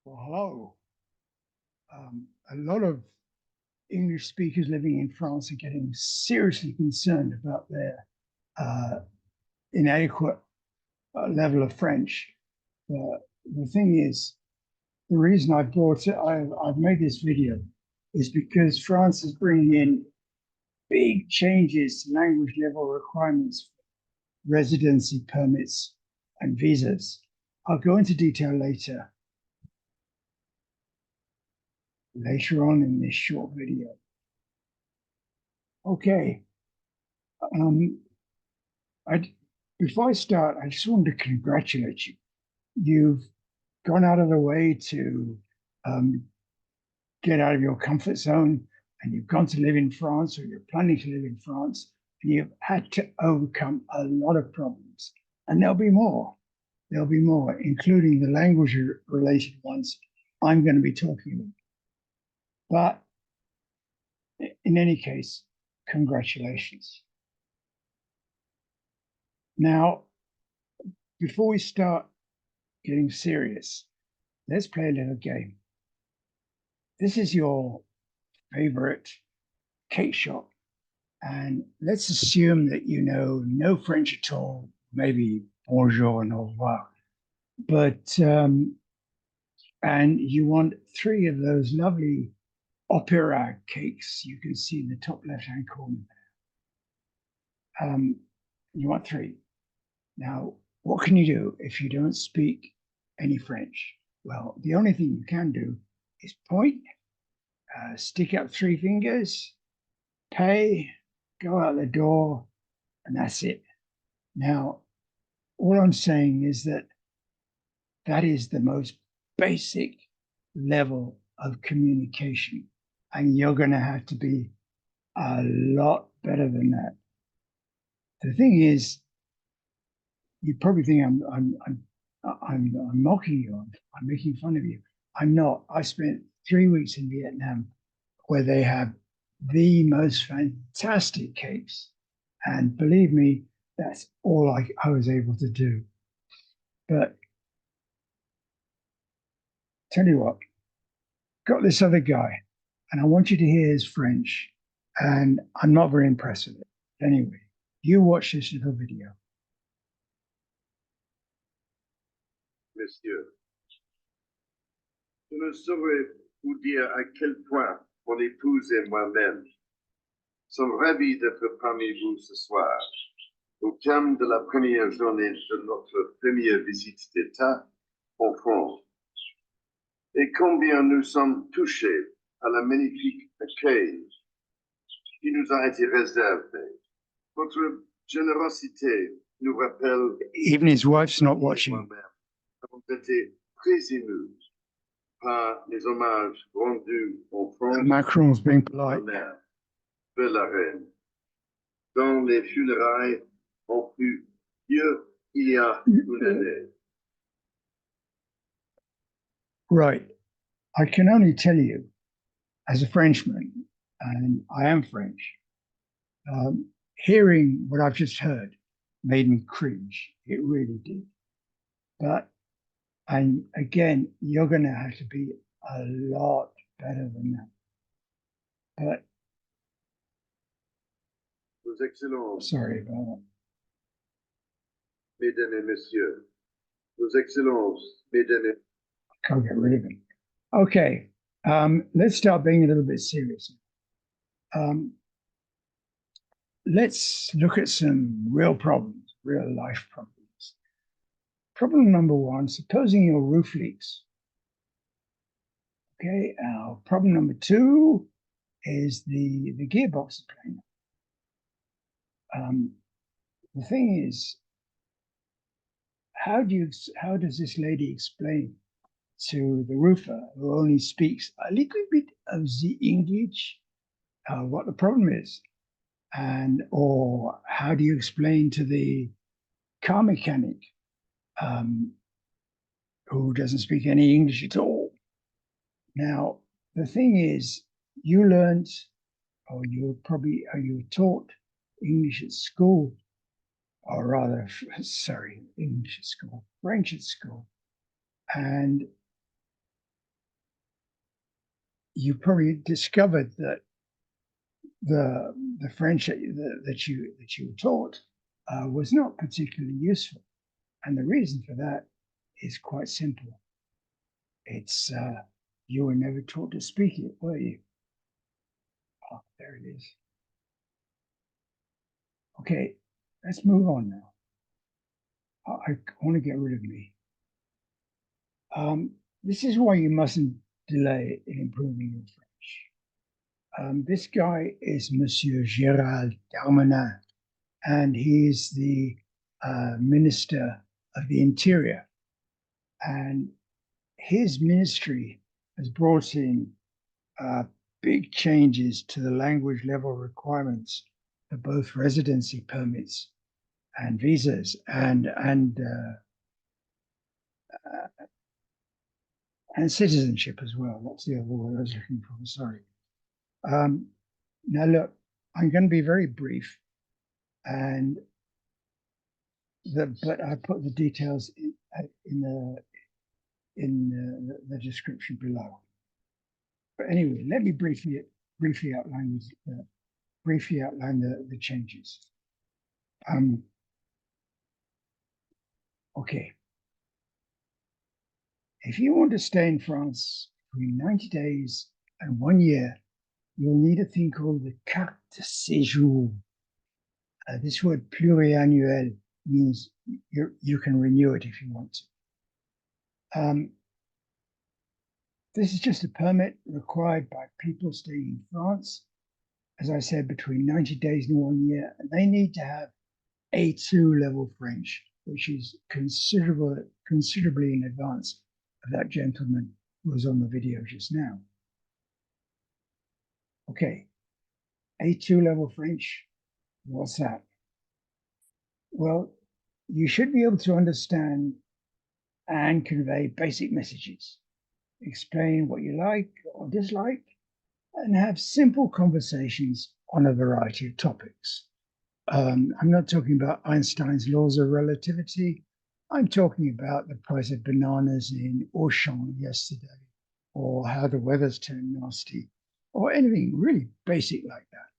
Well, hello. A lot of English speakers living in France are getting seriously concerned about their uh, inadequate level of French. The thing is, the reason I've made this video is because France is bringing in big changes to language level requirements for residency permits and visas. I'll go into detail later on in this short video. Okay. I Before I start, I just wanted to congratulate you. You've gone out of the way to um, get out of your comfort zone, and you've gone to live in France, or you're planning to live in France, and you've had to overcome a lot of problems. And there'll be more. There'll be more, including the language-related ones I'm going to be talking about. But in any case, congratulations. Now, before we start getting serious, let's play a little game. This is your favorite cake shop, and let's assume that you know no French at all, maybe bonjour and au revoir, but and you want three of those lovely opera cakes you can see in the top left-hand corner. You want three. Now, what can you do if you don't speak any French? Well, the only thing you can do is point, stick up three fingers, pay, go out the door, and that's it. Now, all I'm saying is that is the most basic level of communication, and you're going to have to be a lot better than that. The thing is, you probably think I'm mocking you. I'm making fun of you. I'm not. I spent 3 weeks in Vietnam, where they have the most fantastic cakes, and believe me, that's all I was able to do. But tell you what, got this other guy, and I want you to hear his French, and I'm not very impressed with it. Anyway, you watch this little video. Monsieur, je ne saurais vous dire à quel point mon épouse et moi-même sommes ravis d'être parmi vous ce soir, au terme de la première journée de notre première visite d'État en France. Et combien nous sommes touchés à la magnifique accueil qui nous a été réservé. Votre générosité nous rappelle... Even his wife's not watching. Avons été très émus par les hommages rendus en France. Macron's being polite. De la reine, dont les funérailles ont eu lieu il y a une année. Right. I can only tell you, as a Frenchman, and I am French, hearing what I've just heard made me cringe. It really did. But, and again, you're going to have to be a lot better than that. But, Vos Excellences, sorry about that. Mesdames et Messieurs, Vos Excellences, Mesdames et... Can't get rid of him. Okay, let's start being a little bit serious. Let's look at some real problems, real life problems. Problem number one, supposing your roof leaks. Okay, problem number two is the gearbox is playing up. The thing is, how does this lady explain to the roofer, who only speaks a little bit of the English, what the problem is? Or how do you explain to the car mechanic, who doesn't speak any English at all? Now, the thing is, you learned, or you were taught English at school, or rather, sorry, English at school, French at school. And you probably discovered that the French that you were taught was not particularly useful, and the reason for that is quite simple. It's you were never taught to speak it, were you? Oh, there it is. Okay, let's move on now. I want to get rid of me. This is why you mustn't delay in improving your French. This guy is Monsieur Gérald Darmanin, and he's the Minister of the Interior. And his ministry has brought in big changes to the language level requirements for both residency permits and visas and citizenship as well. That's the other word I was looking for. Sorry. Now look, I'm going to be very brief, but I put the details in the description below. But anyway, let me briefly outline the changes. Okay. If you want to stay in France between 90 days and 1 year, you'll need a thing called the carte de séjour. This word pluriannuel means you can renew it if you want to. This is just a permit required by people staying in France, as I said, between 90 days and 1 year, and they need to have A2 level French, which is considerably in advance of that gentleman who was on the video just now. Okay, A2 level French, what's that? Well, you should be able to understand and convey basic messages, explain what you like or dislike, and have simple conversations on a variety of topics. I'm not talking about Einstein's laws of relativity. I'm talking about the price of bananas in Auchan yesterday, or how the weather's turned nasty, or anything really basic like that.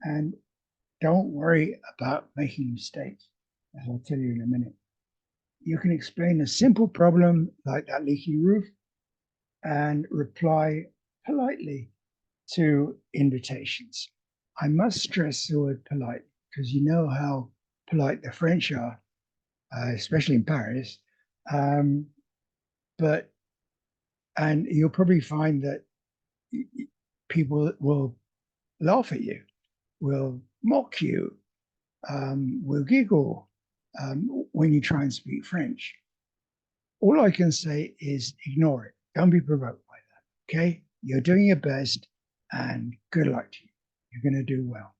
And don't worry about making mistakes, as I'll tell you in a minute. You can explain a simple problem like that leaky roof and reply politely to invitations. I must stress the word polite because you know how polite the French are, especially in Paris. And you'll probably find that people will laugh at you, will mock you, will giggle when you try and speak French. All I can say is ignore it. Don't be provoked by that. Okay? You're doing your best, and good luck to you. You're going to do well.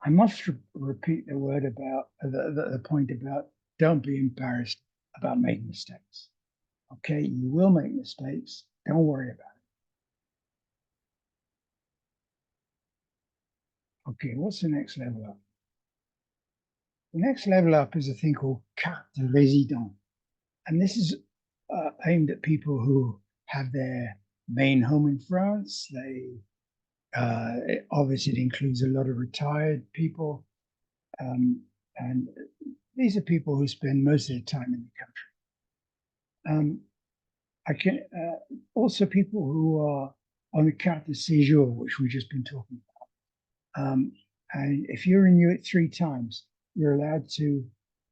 I must repeat the word about the point about don't be embarrassed about making mistakes. Okay, you will make mistakes. Don't worry about it. Okay, what's the next level up? The next level up is a thing called carte de résident. And this is aimed at people who have their main home in France. Obviously, it includes a lot of retired people. And these are people who spend most of their time in the country. I can also people who are on the carte de séjour, which we've just been talking about. And if you renew it 3 times, you're allowed to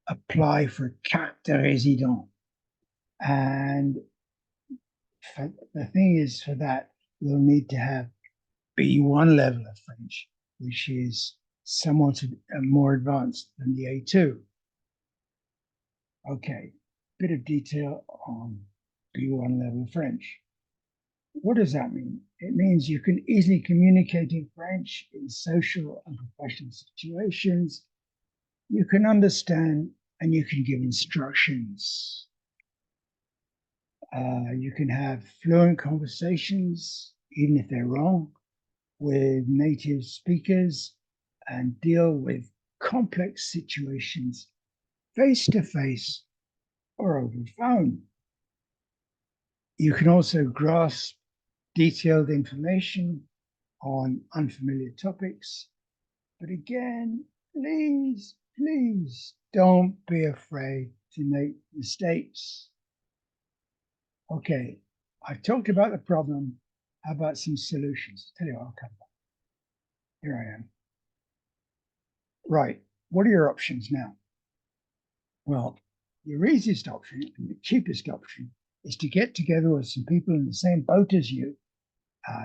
apply for carte de résident. And the thing is, for that, you'll need to have B1 level of French, which is somewhat more advanced than the A2. Okay, bit of detail on B1 level French. What does that mean? It means you can easily communicate in French in social and professional situations. You can understand and you can give instructions. You can have fluent conversations, even if they're wrong, with native speakers and deal with complex situations face to face or over the phone. You can also grasp detailed information on unfamiliar topics. But again, please don't be afraid to make mistakes. Okay, I've talked about the problem. How about some solutions? Tell you what, I'll come back. Here I am. Right, what are your options now? Well, your easiest option and the cheapest option is to get together with some people in the same boat as you,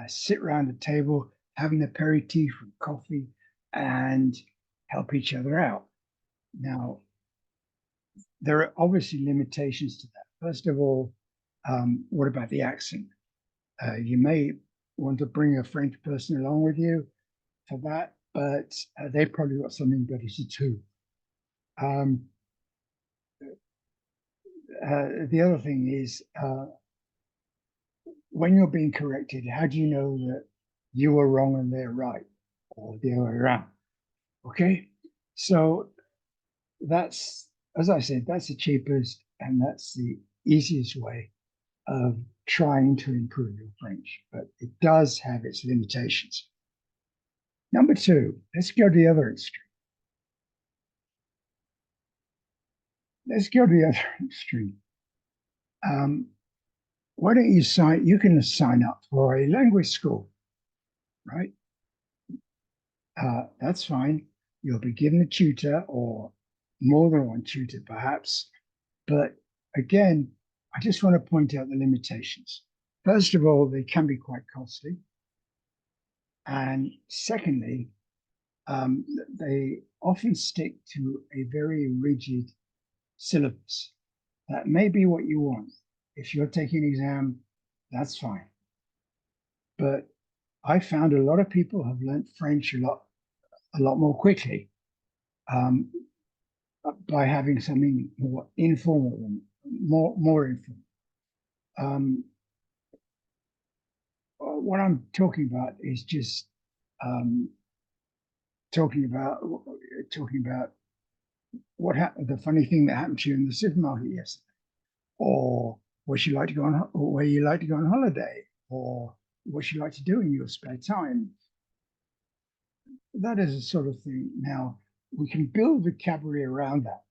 sit around a table, have an aperitif with coffee, and help each other out. Now, there are obviously limitations to that. First of all, what about the accent? You may want to bring a French person along with you for that, but they probably got something better to do. The other thing is, when you're being corrected, how do you know that you were wrong and they're right, or the other way around? Okay, so that's, as I said, that's the cheapest and that's the easiest way of trying to improve your French, but it does have its limitations. Number two, let's go to the other extreme. Let's go to the other extreme. Why don't you can sign up for a language school, right? That's fine. You'll be given a tutor or more than one tutor, perhaps. But again, I just want to point out the limitations. First of all, they can be quite costly. And secondly, they often stick to a very rigid syllabus. That may be what you want. If you're taking an exam, that's fine. But I found a lot of people have learned French a lot more quickly by having something more informal and more informal. What I'm talking about is just talking about what happened, the funny thing that happened to you in the supermarket yesterday, or what you like to go on, or where you like to go on holiday, or what you like to do in your spare time. That is the sort of thing. Now we can build vocabulary around that.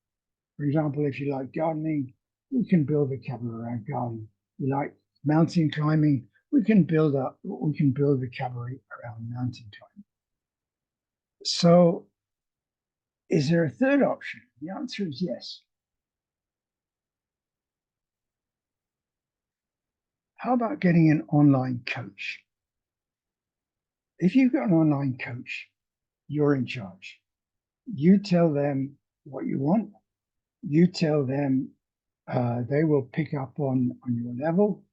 For example, if you like gardening, we can build vocabulary around gardening. You like mountain climbing, we can build vocabulary around mountain climbing. So is there a third option? The answer is yes. How about getting an online coach? If you've got an online coach, you're in charge. You tell them what you want. You tell them they will pick up on your level.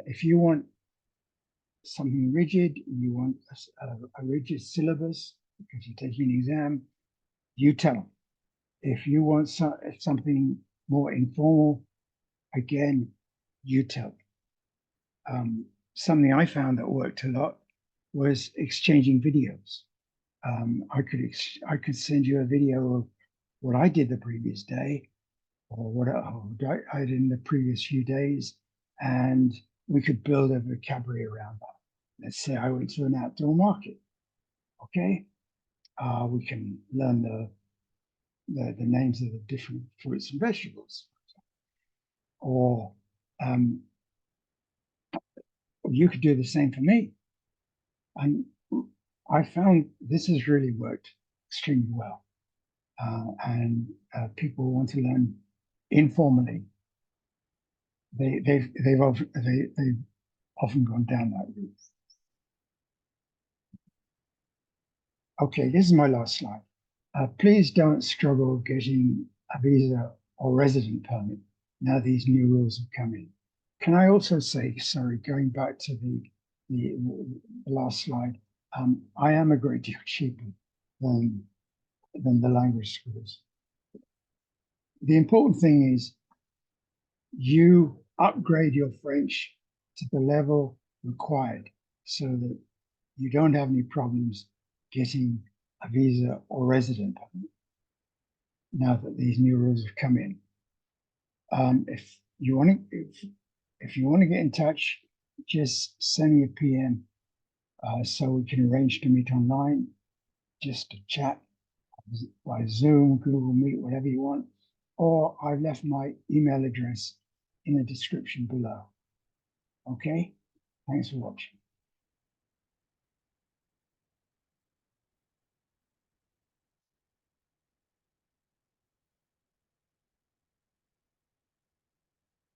If you want something rigid, you want a rigid syllabus because you're taking an exam, you tell them. If you want something more informal, again, you tell them. Something I found that worked a lot was exchanging videos. I could send you a video of what I did the previous day or what I did in the previous few days, and we could build a vocabulary around that. Let's say I went to an outdoor market. Okay, we can learn the names of the different fruits and vegetables, or you could do the same for me. And I found this has really worked extremely well, and people want to learn informally. They've often gone down that route. Okay, this is my last slide. Please don't struggle getting a visa or resident permit now these new rules have come in. Can I also say, sorry, going back to the last slide, I am a great deal cheaper than the language schools. The important thing is you upgrade your French to the level required so that you don't have any problems getting a visa or resident permit now that these new rules have come in. If you want to, If you want to get in touch, just send me a PM so we can arrange to meet online, just to chat by Zoom, Google Meet, whatever you want. Or I've left my email address in the description below. Okay? Thanks for watching.